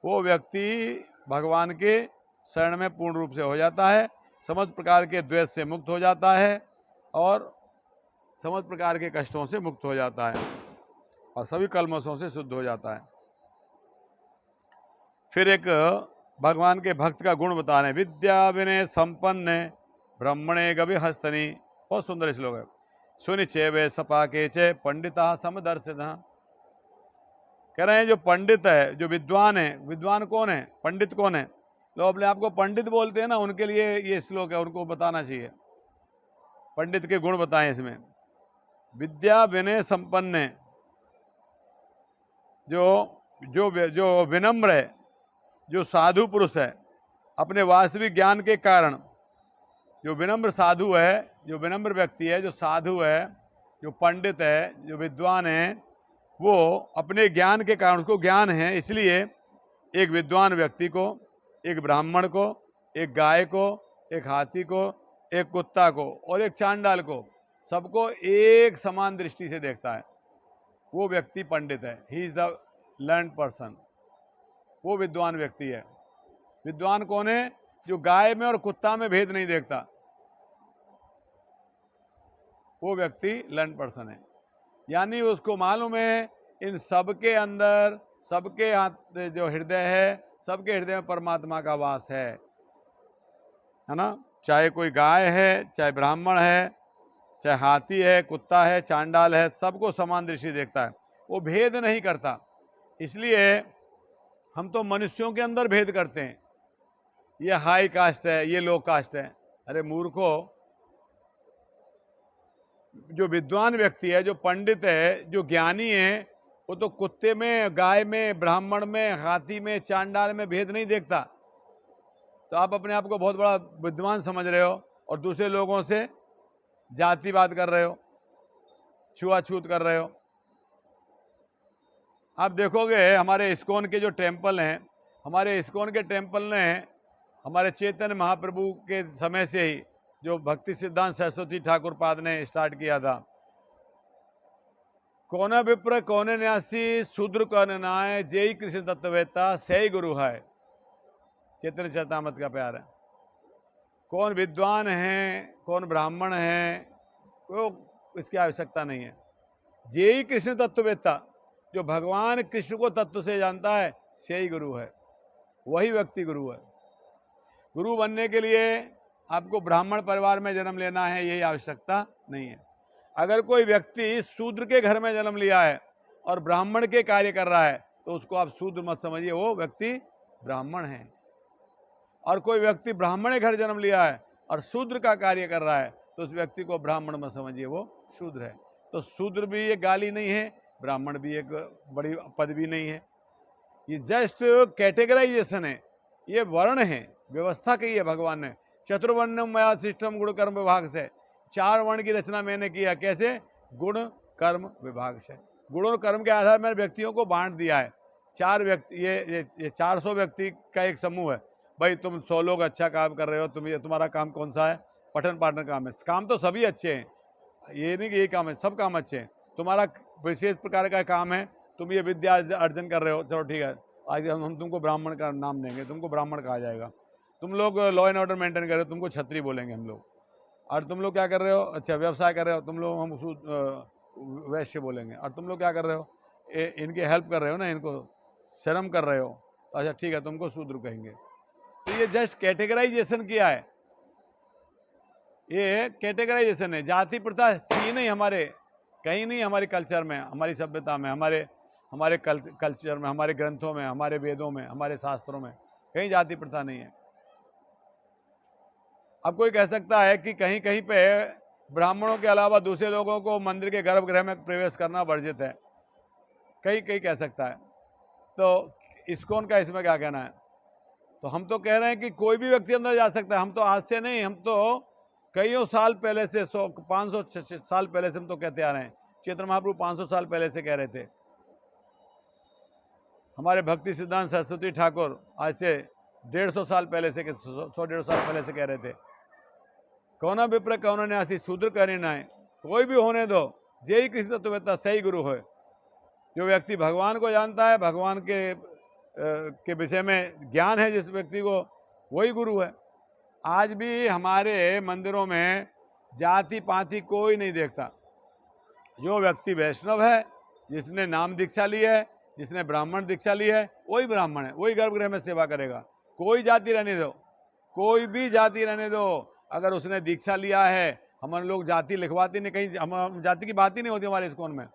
वो व्यक्ति भगवान के शरण में पूर्ण रूप से हो जाता है, समस्त प्रकार के द्वेष से मुक्त हो जाता है, और समस्त प्रकार के कष्टों से मुक्त हो जाता है, और सभी कलमशों से शुद्ध हो जाता है। फिर एक भगवान के भक्त का गुण बता रहे हैं, विद्या विनय संपन्न ब्रह्मणे गभि हस्तनी। बहुत सुंदर श्लोक है। सुनि चेवे सपाके चे पंडिता समदर्शित। कह रहे हैं जो पंडित है, जो विद्वान है, विद्वान कौन है, पंडित कौन है, लोग अपने आप को पंडित बोलते हैं ना, उनके लिए ये श्लोक है, उनको बताना चाहिए। पंडित के गुण बताएं इसमें। विद्या विनय संपन्न, जो विनम्र है, जो साधु पुरुष है, अपने वास्तविक ज्ञान के कारण, जो विनम्र साधु है, जो विनम्र व्यक्ति है, जो साधु है, जो पंडित है, जो विद्वान है, वो अपने ज्ञान के कारण, उसको ज्ञान है, इसलिए एक विद्वान व्यक्ति को, एक ब्राह्मण को, एक गाय को, एक हाथी को, एक कुत्ता को और एक चांडाल को, सबको एक समान दृष्टि से देखता है। वो व्यक्ति पंडित है। He is the learned person. वो विद्वान व्यक्ति है। विद्वान कौन है? जो गाय में और कुत्ता में भेद नहीं देखता, वो व्यक्ति लर्न्ड पर्सन है। यानी उसको मालूम है इन सबके अंदर, सबके हाथ जो हृदय है, सबके हृदय में परमात्मा का वास है ना। चाहे कोई गाय है, चाहे ब्राह्मण है, चाहे हाथी है, कुत्ता है, चांडाल है, सबको समान दृष्टि देखता है, वो भेद नहीं करता। इसलिए हम तो मनुष्यों के अंदर भेद करते हैं, ये हाई कास्ट है, ये लो कास्ट है। अरे मूर्खो, जो विद्वान व्यक्ति है, जो पंडित है, जो ज्ञानी है, वो तो कुत्ते में, गाय में, ब्राह्मण में, हाथी में, चांडाल में भेद नहीं देखता। तो आप अपने आप को बहुत बड़ा विद्वान समझ रहे हो और दूसरे लोगों से जातिवाद कर रहे हो, छुआछूत कर रहे हो। आप देखोगे हमारे इस्कॉन के जो टेम्पल हैं, हमारे इस्कॉन के टेम्पल ने हमारे चैतन्य महाप्रभु के समय से ही, जो भक्ति सिद्धांत सरस्वती ठाकुर पाद ने स्टार्ट किया था, कौन विप्र कौन न्यासी शूद्र कौन नाय, जय कृष्ण तत्ववेता सही गुरु है। चैतन्य चरितामृत का प्यार है। कौन विद्वान है, कौन ब्राह्मण है, वो इसकी आवश्यकता नहीं है। जय कृष्ण तत्ववेता, जो भगवान कृष्ण को तत्व से जानता है, सही गुरु है, वही व्यक्ति गुरु है। गुरु बनने के लिए आपको ब्राह्मण परिवार में जन्म लेना है, यही आवश्यकता नहीं है। अगर कोई व्यक्ति शूद्र के घर में जन्म लिया है और ब्राह्मण के कार्य कर रहा है, तो उसको आप शूद्र मत समझिए, वो व्यक्ति ब्राह्मण है। और कोई व्यक्ति ब्राह्मण के घर जन्म लिया है और शूद्र का कार्य कर रहा है, तो उस व्यक्ति को ब्राह्मण मत समझिए, वो शूद्र है। तो शूद्र भी एक गाली नहीं है, ब्राह्मण भी एक बड़ी पदवी नहीं है। ये जस्ट कैटेगराइजेशन है, ये वर्ण है, व्यवस्था की है भगवान ने। चतुर्वर्णम मया सिस्टम गुण कर्म विभाग से, 4 वर्ण की रचना मैंने किया। कैसे? गुण कर्म विभाग से। गुण और कर्म के आधार पर मैंने व्यक्तियों को बांट दिया है। 4 व्यक्ति, ये 400 व्यक्ति का एक समूह है, भाई तुम 100 लोग अच्छा काम कर रहे हो, तुम्हारा काम कौन सा है? पठन पाठन काम है। काम तो सभी अच्छे हैं, ये नहीं कि ये काम है, सब काम अच्छे हैं। तुम्हारा विशेष प्रकार का काम है, तुम ये विद्या अर्जन कर रहे हो, चलो ठीक है, आज हम तुमको ब्राह्मण का नाम देंगे, तुमको ब्राह्मण कहा जाएगा। तुम लोग लॉ एंड ऑर्डर मेंटेन कर रहे हो, तुमको क्षत्रिय बोलेंगे हम लोग। और तुम लोग क्या कर रहे हो? अच्छा व्यवसाय कर रहे हो, तुम लोग हम वैश्य बोलेंगे। और तुम लोग क्या कर रहे हो? इनकी हेल्प कर रहे हो ना, इनको शर्म कर रहे हो, तो अच्छा ठीक है, तुमको शूद्र कहेंगे। तो ये जस्ट कैटेगराइजेशन किया है, ये कैटेगराइजेशन है। जाति प्रथा थी नहीं हमारे, कहीं नहीं, हमारे कल्चर में, हमारी सभ्यता में, हमारे कल्चर में, हमारे ग्रंथों में, हमारे वेदों में, हमारे शास्त्रों में कहीं जाति प्रथा नहीं है। अब कोई कह सकता है कि कहीं कहीं पे ब्राह्मणों के अलावा दूसरे लोगों को मंदिर के गर्भगृह में प्रवेश करना वर्जित है, कहीं कहीं कह सकता है। तो इस्कॉन का इसमें क्या कहना है? तो हम तो कह रहे हैं कि कोई भी व्यक्ति अंदर जा सकता है। हम तो आज से नहीं, हम तो कईयों साल पहले से, 500 साल पहले से हम तो कहते आ रहे हैं। चैतन्य महाप्रभु 500 साल पहले से कह रहे थे। हमारे भक्ति सिद्धांत सरस्वती ठाकुर आज से 150 साल पहले से, 100-150 साल पहले से कह रहे थे, कौना विप्र कौन न्यासी शूद्र करी नाय, कोई भी होने दो, जय कृष्ण तुम्हें सही गुरु हो। जो व्यक्ति भगवान को जानता है, भगवान के विषय में ज्ञान है जिस व्यक्ति को, वही गुरु है। आज भी हमारे मंदिरों में जाति पाति कोई नहीं देखता। जो व्यक्ति वैष्णव है, जिसने नाम दीक्षा ली है, जिसने ब्राह्मण दीक्षा ली है, वही ब्राह्मण है, वही गर्भगृह में सेवा करेगा। कोई जाति रहने दो, कोई भी जाति रहने दो, अगर उसने दीक्षा लिया है, हमारे लोग जाति लिखवाते नहीं, कहीं हम जाति की बात ही नहीं होती हमारे इस्कॉन में।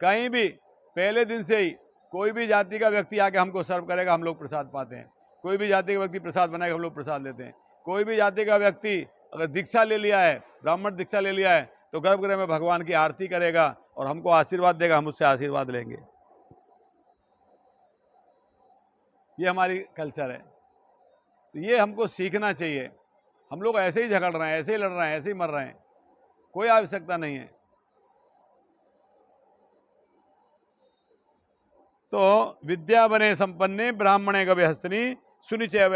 कहीं भी पहले दिन से ही कोई भी जाति का व्यक्ति आके हमको सर्व करेगा, हम लोग प्रसाद पाते हैं। कोई भी जाति का व्यक्ति प्रसाद बनाएगा, हम लोग प्रसाद लेते हैं। कोई भी जाति का व्यक्ति अगर दीक्षा ले लिया है, ब्राह्मण दीक्षा ले लिया है, तो गर्भगृह में भगवान की आरती करेगा और हमको आशीर्वाद देगा, हम उससे आशीर्वाद लेंगे। ये हमारी कल्चर है, तो ये हमको सीखना चाहिए। हम लोग ऐसे ही झगड़ रहे हैं, ऐसे ही लड़ रहे हैं, ऐसे ही मर रहे हैं, कोई आवश्यकता नहीं है। तो विद्या बने संपन्ने ब्राह्मणे गव्यहस्तनी सुनिचय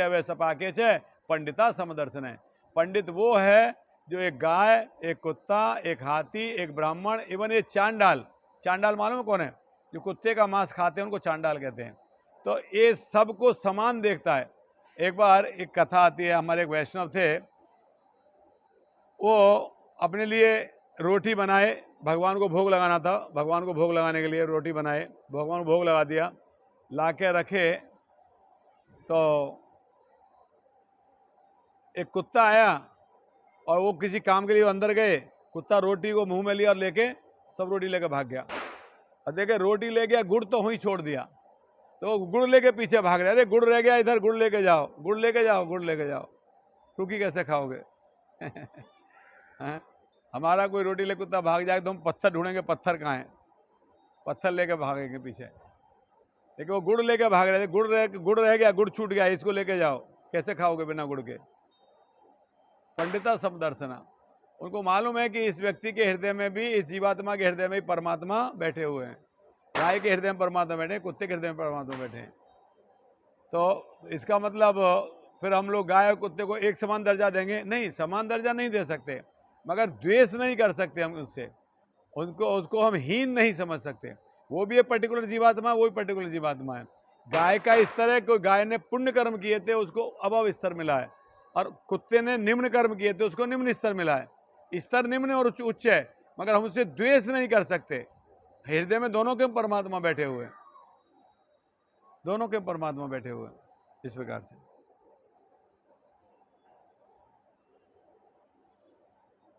वै सपाके च पंडिता समदर्शन है। पंडित वो है जो एक गाय, एक कुत्ता, एक हाथी, एक ब्राह्मण, इवन ये चांडाल, चांडाल मालूम है कौन है? जो कुत्ते का मांस खाते हैं उनको चांडाल कहते हैं। तो ये सबको समान देखता है। एक बार एक कथा आती है, हमारे एक वैष्णव थे, वो अपने लिए रोटी बनाए, भगवान को भोग लगाना था, भगवान को भोग लगाने के लिए रोटी बनाए, भगवान को भोग लगा दिया, ला के रखे, तो एक कुत्ता आया और वो किसी काम के लिए अंदर गए, कुत्ता रोटी को मुंह में लिया और लेके सब रोटी लेके भाग गया। और देखे रोटी ले गया, गुड़ तो वहीं छोड़ दिया, तो गुड़ लेके पीछे भाग रहे, अरे गुड़ रह गया इधर, गुड़ लेके जाओ, गुड़ लेके जाओ, गुड़ लेके जाओ। सूखी कैसे खाओगे? हमारा कोई रोटी ले कुत्ता भाग जाए तो हम पत्थर ढूंढेंगे, पत्थर कहाँ है, पत्थर लेके भागेंगे पीछे। लेकिन वो गुड़ लेके भाग रहे थे, गुड़ रह गया, गुड़ छूट गया, इसको लेके जाओ, कैसे खाओगे बिना गुड़ के? पंडिता समदर्शना, उनको मालूम है कि इस व्यक्ति के हृदय में भी, इस जीवात्मा के हृदय में भी परमात्मा बैठे हुए हैं। गाय के हृदय में परमात्मा बैठे हैं, कुत्ते के हृदय में परमात्मा बैठे हैं। तो इसका मतलब फिर हम लोग गाय और कुत्ते को एक समान दर्जा देंगे? नहीं, समान दर्जा नहीं दे सकते, मगर द्वेष नहीं कर सकते हम उससे, उसको हम हीन नहीं समझ सकते। वो भी एक पर्टिकुलर जीवात्मा, वो भी पर्टिकुलर जीवात्मा है। गाय का स्तर है, कोई गाय ने पुण्य कर्म किए थे, उसको अभव स्तर मिला है, और कुत्ते ने निम्न कर्म किए थे, उसको निम्न स्तर मिला है। स्तर निम्न और उच्च है, मगर हम उससे द्वेष नहीं कर सकते। हृदय में दोनों के परमात्मा बैठे हुए हैं, दोनों के परमात्मा बैठे हुए हैं, इस प्रकार से।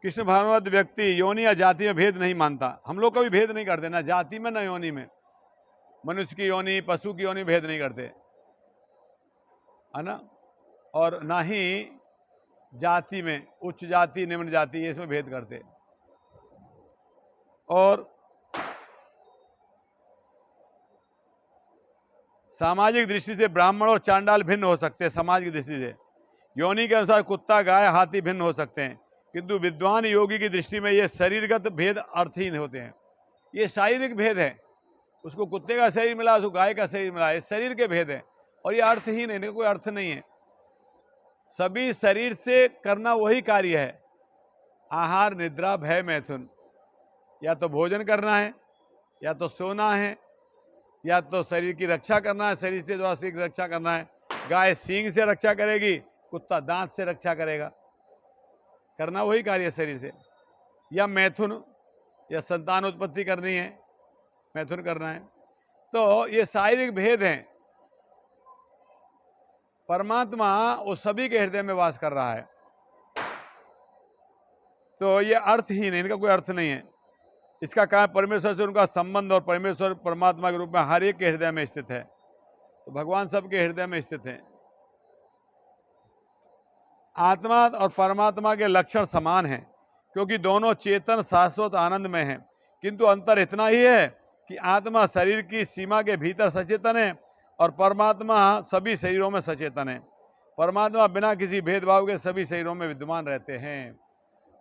कृष्ण भावनावत व्यक्ति योनि या जाति में भेद नहीं मानता। हम लोग कभी भेद नहीं करते, ना जाति में ना योनि में। मनुष्य की योनि, पशु की योनि भेद नहीं करते, है ना। और ना ही जाति में उच्च जाति निम्न जाति, इसमें भेद करते। और सामाजिक दृष्टि से ब्राह्मण और चांडाल भिन्न हो सकते हैं। समाज की दृष्टि से योनि के अनुसार कुत्ता, गाय, हाथी भिन्न हो सकते हैं, किंतु विद्वान योगी की दृष्टि में ये शरीरगत भेद अर्थहीन होते हैं। ये शारीरिक भेद है, उसको कुत्ते का शरीर मिला, उसको गाय का शरीर मिला, ये शरीर के भेद है। और ये अर्थहीन है, इनका कोई अर्थ नहीं है। सभी शरीर से करना वही कार्य है, आहार निद्रा भय मैथुन। या तो भोजन करना है, या तो सोना है, या तो शरीर की रक्षा करना है, शरीर से द्वारा शरीर की रक्षा करना है। गाय सींग से रक्षा करेगी, कुत्ता दांत से रक्षा करेगा, करना वही कार्य शरीर से। या मैथुन, या संतान उत्पत्ति करनी है, मैथुन करना है। तो ये शारीरिक भेद हैं। परमात्मा वो सभी के हृदय में वास कर रहा है। तो ये अर्थहीन है, इनका कोई अर्थ नहीं है। इसका कारण परमेश्वर से उनका संबंध और परमेश्वर परमात्मा के रूप में हर एक के हृदय में स्थित है। तो भगवान सबके हृदय में स्थित है। आत्मा और परमात्मा के लक्षण समान हैं, क्योंकि दोनों चेतन शाश्वत आनंद में हैं। किंतु अंतर इतना ही है कि आत्मा शरीर की सीमा के भीतर सचेतन है और परमात्मा सभी शरीरों में सचेतन है। परमात्मा बिना किसी भेदभाव के सभी शरीरों में विद्यमान रहते हैं।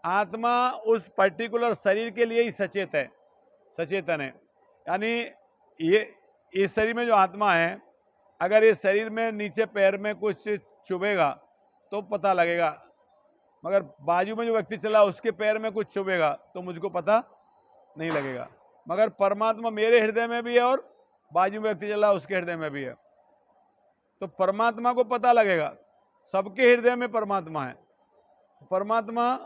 आत्मा उस पर्टिकुलर शरीर के लिए ही सचेतन है। यानी ये इस शरीर में जो आत्मा है, अगर इस शरीर में नीचे पैर में कुछ चुभेगा तो पता लगेगा, मगर बाजू में जो व्यक्ति चला उसके पैर में कुछ चुभेगा तो मुझको पता नहीं लगेगा। मगर परमात्मा मेरे हृदय में भी है और बाजू में व्यक्ति चला उसके हृदय में भी है, तो परमात्मा को पता लगेगा। सबके हृदय में परमात्मा है। परमात्मा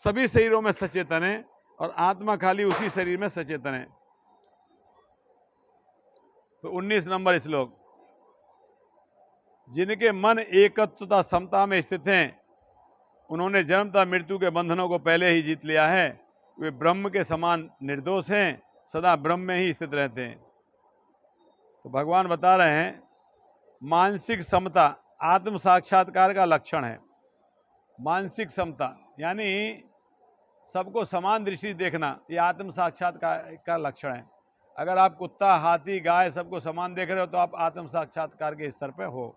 सभी शरीरों में सचेतन है और आत्मा खाली उसी शरीर में सचेतन है। तो 19 नंबर श्लोक, जिनके मन एकत्वता समता में स्थित हैं, उन्होंने जन्मता मृत्यु के बंधनों को पहले ही जीत लिया है। वे ब्रह्म के समान निर्दोष हैं, सदा ब्रह्म में ही स्थित रहते हैं। तो भगवान बता रहे हैं मानसिक समता आत्म साक्षात्कार का लक्षण है। मानसिक समता यानी सबको समान दृष्टि देखना, ये आत्म साक्षात्कार का लक्षण है। अगर आप कुत्ता हाथी गाय सबको समान देख रहे हो तो आप आत्म साक्षात्कार के स्तर पर हो।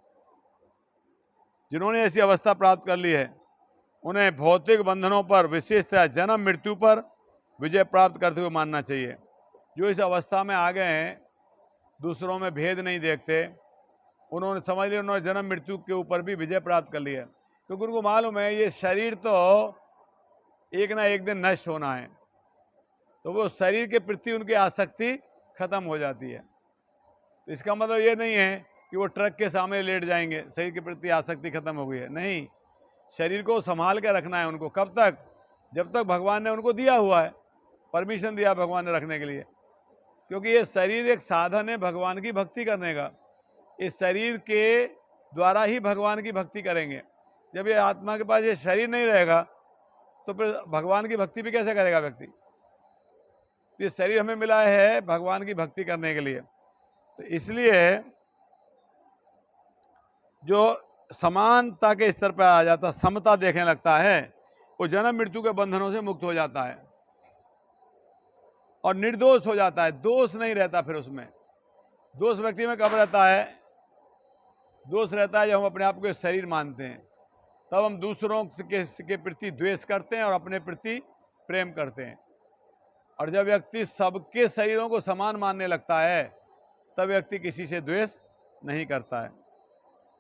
जिन्होंने ऐसी अवस्था प्राप्त कर ली है उन्हें भौतिक बंधनों पर, विशेषतः जन्म मृत्यु पर विजय प्राप्त करते हुए मानना चाहिए। जो इस अवस्था में आ गए हैं, दूसरों में भेद नहीं देखते, उन्होंने समझ लिया उन्होंने जन्म मृत्यु के ऊपर भी विजय प्राप्त कर ली है, क्योंकि उनको मालूम है ये शरीर तो एक ना एक दिन नष्ट होना है। तो वो शरीर के प्रति उनकी आसक्ति खत्म हो जाती है। तो इसका मतलब ये नहीं है कि वो ट्रक के सामने लेट जाएंगे, शरीर के प्रति आसक्ति खत्म हो गई है, नहीं। शरीर को संभाल के रखना है उनको। कब तक? जब तक भगवान ने उनको दिया हुआ है, परमिशन दिया भगवान ने रखने के लिए। क्योंकि ये शरीर एक साधन है भगवान की भक्ति करने का। इस शरीर के द्वारा ही भगवान की भक्ति करेंगे। जब ये आत्मा के पास ये शरीर नहीं रहेगा तो फिर भगवान की भक्ति भी कैसे करेगा व्यक्ति? ये शरीर हमें मिला है भगवान की भक्ति करने के लिए। तो इसलिए जो समानता के स्तर पर आ जाता, समता देखने लगता है, वो जन्म मृत्यु के बंधनों से मुक्त हो जाता है और निर्दोष हो जाता है। दोष नहीं रहता फिर उसमें। दोष व्यक्ति में कब रहता है? दोष रहता है जब हम अपने आप को शरीर मानते हैं, तब हम दूसरों के प्रति द्वेष करते हैं और अपने प्रति प्रेम करते हैं। और जब व्यक्ति सबके शरीरों को समान मानने लगता है, तब व्यक्ति किसी से द्वेष नहीं करता है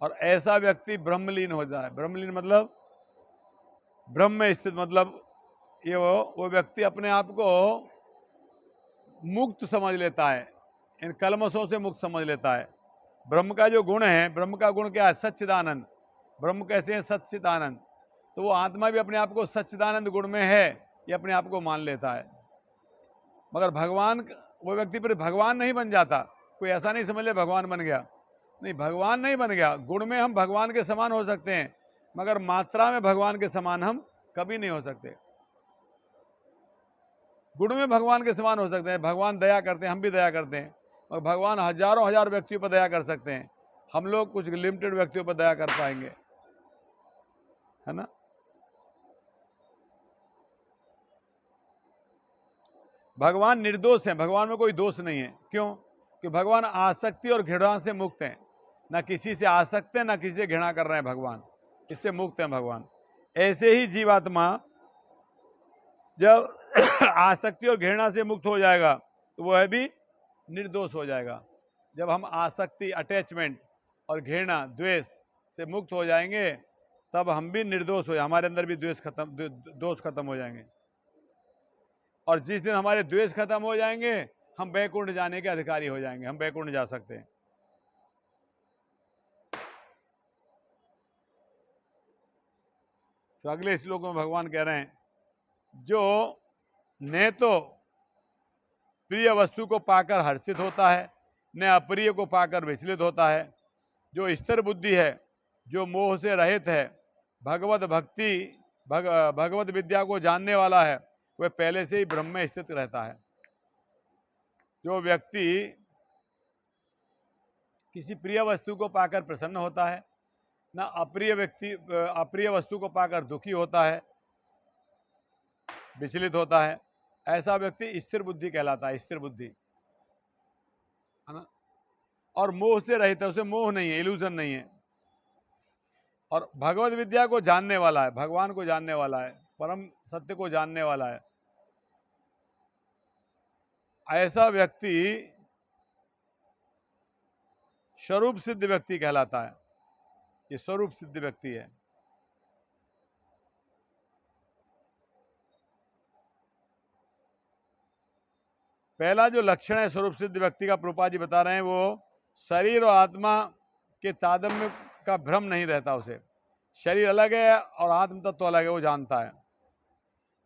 और ऐसा व्यक्ति ब्रह्मलीन हो जाए। ब्रह्मलीन मतलब ब्रह्म में स्थित, मतलब ये वो व्यक्ति अपने आप को मुक्त समझ लेता है, इन कलमशों से मुक्त समझ लेता है। ब्रह्म का जो गुण है, ब्रह्म का गुण क्या है? सच्चिदानंद। ब्रह्म कैसे है? सच्चिदानंद। तो वो आत्मा भी अपने आप को सच्चिदानंद गुण में है, ये अपने आप को मान लेता है। मगर भगवान, वो व्यक्ति पर भगवान नहीं बन जाता। कोई ऐसा नहीं समझ ले भगवान बन गया, नहीं, भगवान नहीं बन गया। गुण में हम भगवान के समान हो सकते हैं, मगर मात्रा में भगवान के समान हम कभी नहीं हो सकते। गुण में भगवान के समान हो सकते हैं, भगवान दया करते हैं, हम भी दया करते हैं, और भगवान हजारों हजार व्यक्तियों पर दया कर सकते हैं, हम लोग कुछ लिमिटेड व्यक्तियों पर दया कर पाएंगे, है ना। भगवान निर्दोष हैं, भगवान में कोई दोष नहीं है। क्यों? कि भगवान आसक्ति और घृणा से मुक्त हैं, ना किसी से आसक्त है ना किसी से घृणा कर रहे हैं, भगवान इससे मुक्त हैं भगवान। ऐसे ही जीवात्मा जब आसक्ति और घृणा से मुक्त हो जाएगा तो वह भी निर्दोष हो जाएगा। जब हम आसक्ति, अटैचमेंट और घृणा, द्वेष से मुक्त हो जाएंगे, तब हम भी निर्दोष हो, हमारे अंदर भी दोष खत्म हो जाएंगे। और जिस दिन हमारे द्वेष खत्म हो जाएंगे, हम वैकुंठ जाने के अधिकारी हो जाएंगे, हम वैकुंठ जा सकते हैं। तो अगले श्लोक में भगवान कह रहे हैं, जो न तो प्रिय वस्तु को पाकर हर्षित होता है, न अप्रिय को पाकर विचलित होता है, जो स्थिर बुद्धि है, जो मोह से रहित है, भगवत विद्या को जानने वाला है, वह पहले से ही ब्रह्म में स्थित रहता है। जो व्यक्ति किसी प्रिय वस्तु को पाकर प्रसन्न होता है, ना अप्रिय वस्तु को पाकर दुखी होता है, विचलित होता है, ऐसा व्यक्ति स्थिर बुद्धि कहलाता है, स्थिर बुद्धि, है ना। और मोह से रहित है, उसे मोह नहीं है, इल्यूजन नहीं है। और भगवत विद्या को जानने वाला है, भगवान को जानने वाला है, परम सत्य को जानने वाला है, ऐसा व्यक्ति स्वरूप सिद्ध व्यक्ति कहलाता है। ये स्वरूप सिद्ध व्यक्ति है। पहला जो लक्षण है स्वरूप सिद्ध व्यक्ति का, प्रभुपाद जी बता रहे हैं, वो शरीर और आत्मा के तादात्म्य का भ्रम नहीं रहता उसे। शरीर अलग है और आत्म तत्व अलग है, वो जानता है।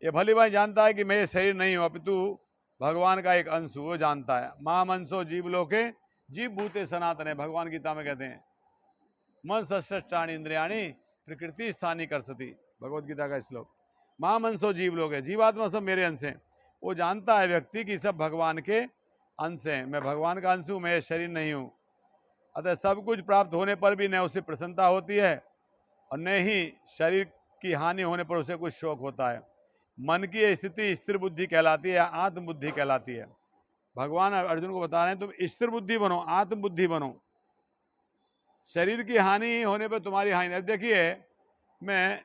ये भली भाई जानता है कि मैं ये शरीर नहीं हूं, अपितु भगवान का एक अंश हूं, वो जानता है। माम अंशो जीव लोके जीव भूते सनातन है, भगवान गीता में कहते हैं। मन षष्ठानि इंद्रियाणि प्रकृति स्थानी करसति, भगवत गीता का श्लोक। माम अंशो जीव लोग है, जीवात्मा सब मेरे अंश हैं। वो जानता है व्यक्ति कि सब भगवान के अंश हैं, मैं भगवान का अंश हूँ, मैं शरीर नहीं हूँ। अतः सब कुछ प्राप्त होने पर भी न उसे प्रसन्नता होती है और न ही शरीर की हानि होने पर उसे कुछ शौक होता है। मन की स्थिति स्थिर बुद्धि कहलाती है, आत्म बुद्धि कहलाती है। भगवान अर्जुन को बता रहे हैं, तुम स्थिर बुद्धि बनो, आत्म बुद्धि बनो। शरीर की हानि होने पर तुम्हारी हानि। अब देखिए, मैं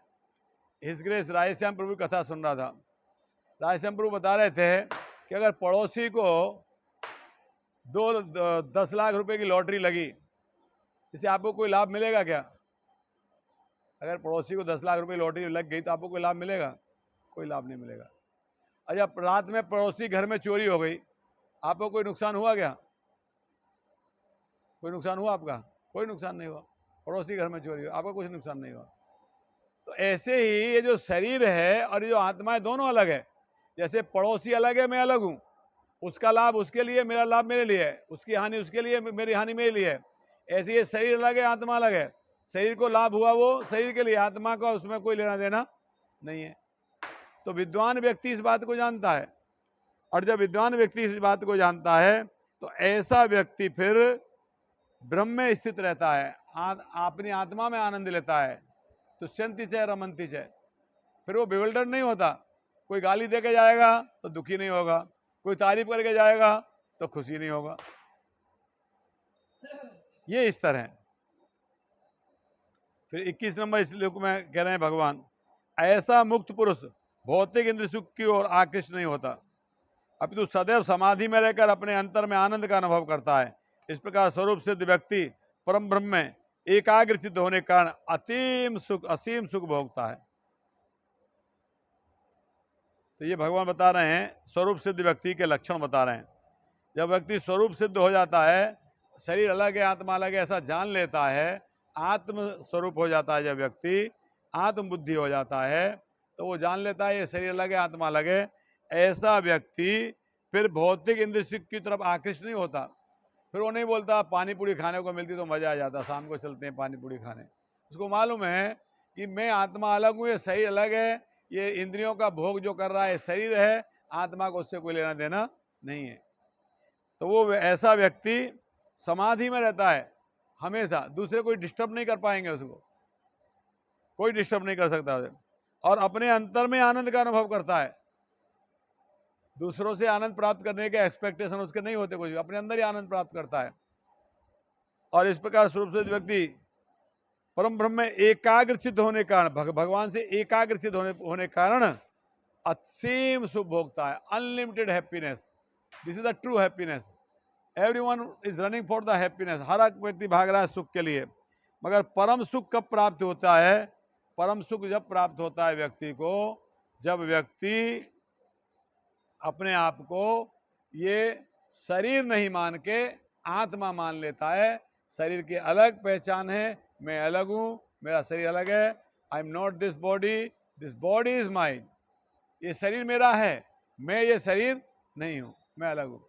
हिज ग्रेस राधेश्याम प्रभु की कथा सुन रहा था। राधेश्याम प्रभु बता रहे थे कि अगर पड़ोसी को 10 लाख रुपए की लॉटरी लगी, इससे आपको कोई लाभ मिलेगा क्या? अगर पड़ोसी को 10 लाख रुपए की लॉटरी लग गई तो आपको कोई लाभ मिलेगा? कोई लाभ नहीं मिलेगा। अच्छा, रात में पड़ोसी घर में चोरी हो गई, आपको कोई नुकसान हुआ क्या? कोई नुकसान हुआ आपका? कोई नुकसान नहीं हुआ। पड़ोसी घर में चोरी हुआ, आपका कुछ नुकसान नहीं हुआ। तो ऐसे ही ये जो शरीर है और ये जो आत्मा है, दोनों अलग है। जैसे पड़ोसी अलग है, मैं अलग हूँ, उसका लाभ उसके लिए, मेरा लाभ मेरे लिए है, उसकी हानि उसके लिए, मेरी हानि मेरे लिए है। ऐसे ये शरीर अलग है, आत्मा अलग है। शरीर को लाभ हुआ वो शरीर के लिए, आत्मा का उसमें कोई लेना देना नहीं है। तो विद्वान व्यक्ति इस बात को जानता है, और जब विद्वान व्यक्ति इस बात को जानता है तो ऐसा व्यक्ति फिर ब्रह्म में स्थित रहता है, अपनी आत्मा में आनंद लेता है। तो तुष्यंति च रमंति च, फिर वो बिवल्डर नहीं होता। कोई गाली दे के जाएगा तो दुखी नहीं होगा, कोई तारीफ करके जाएगा तो खुशी नहीं होगा। ये स्तर है। फिर 21 नंबर श्लोक में कह रहे हैं भगवान, ऐसा मुक्त पुरुष भौतिक इंद्र सुख की ओर आकृष्ट नहीं होता, अपितु सदैव समाधि में रहकर अपने अंतर में आनंद का अनुभव करता है। इस प्रकार स्वरूप सिद्ध व्यक्ति परम ब्रह्म में एकाग्र चित्त होने के कारण असीम सुख भोगता है। तो ये भगवान बता रहे हैं, स्वरूप सिद्ध व्यक्ति के लक्षण बता रहे हैं। जब व्यक्ति स्वरूप सिद्ध हो जाता है, शरीर अलग है आत्मा अलग है ऐसा जान लेता है, आत्म स्वरूप हो जाता है, जब व्यक्ति आत्म बुद्धि हो जाता है तो वो जान लेता है ये शरीर अलग है आत्मा अलग है, ऐसा व्यक्ति फिर भौतिक इंद्र सुख की तरफ आकृष्ट नहीं होता। फिर वो नहीं बोलता पानी पूरी खाने को मिलती तो मजा आ जाता, शाम को चलते हैं पानी पूरी खाने। उसको मालूम है कि मैं आत्मा अलग हूँ, ये शरीर अलग है, ये इंद्रियों का भोग जो कर रहा है शरीर है, आत्मा को उससे कोई लेना देना नहीं है। तो वो ऐसा व्यक्ति समाधि में रहता है हमेशा, दूसरे कोई डिस्टर्ब नहीं कर पाएंगे, उसको कोई डिस्टर्ब नहीं कर सकता उसे, और अपने अंतर में आनंद का अनुभव करता है। दूसरों से आनंद प्राप्त करने के एक्सपेक्टेशन उसके नहीं होते, कुछ अपने अंदर ही आनंद प्राप्त करता है। और इस प्रकार स्वरूप से व्यक्ति परम ब्रह्म में एकाग्रचित होने के कारण, भगवान से एकाग्रचित होने के कारण असीम सुख भोगता है, unlimited happiness. This is the true happiness. Everyone is running for the happiness, हर एक व्यक्ति भाग रहा है सुख के लिए, मगर परम सुख कब प्राप्त होता है? परम सुख जब प्राप्त होता है व्यक्ति को, जब व्यक्ति अपने आप को ये शरीर नहीं मान के आत्मा मान लेता है। शरीर की अलग पहचान है, मैं अलग हूँ, मेरा शरीर अलग है। I am not this body is mine. ये शरीर मेरा है, मैं ये शरीर नहीं हूँ, मैं अलग हूँ।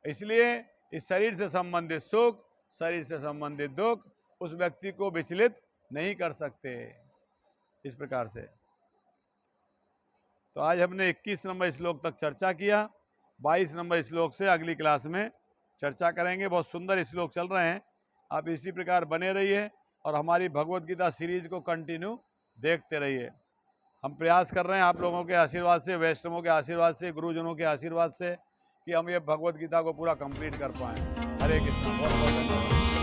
इसलिए इस शरीर से संबंधित सुख, शरीर से संबंधित दुख उस व्यक्ति को विचलित नहीं कर सकते। इस प्रकार से तो आज हमने 21 नंबर श्लोक तक चर्चा किया। 22 नंबर श्लोक से अगली क्लास में चर्चा करेंगे। बहुत सुंदर श्लोक चल रहे हैं, आप इसी प्रकार बने रहिए और हमारी भगवत गीता सीरीज को कंटिन्यू देखते रहिए। हम प्रयास कर रहे हैं आप लोगों के आशीर्वाद से, वैष्णवों के आशीर्वाद से, गुरुजनों के आशीर्वाद से कि हम ये भगवत गीता को पूरा कंप्लीट कर पाएँ। हरे कृष्ण। बहुत बहुत धन्यवाद।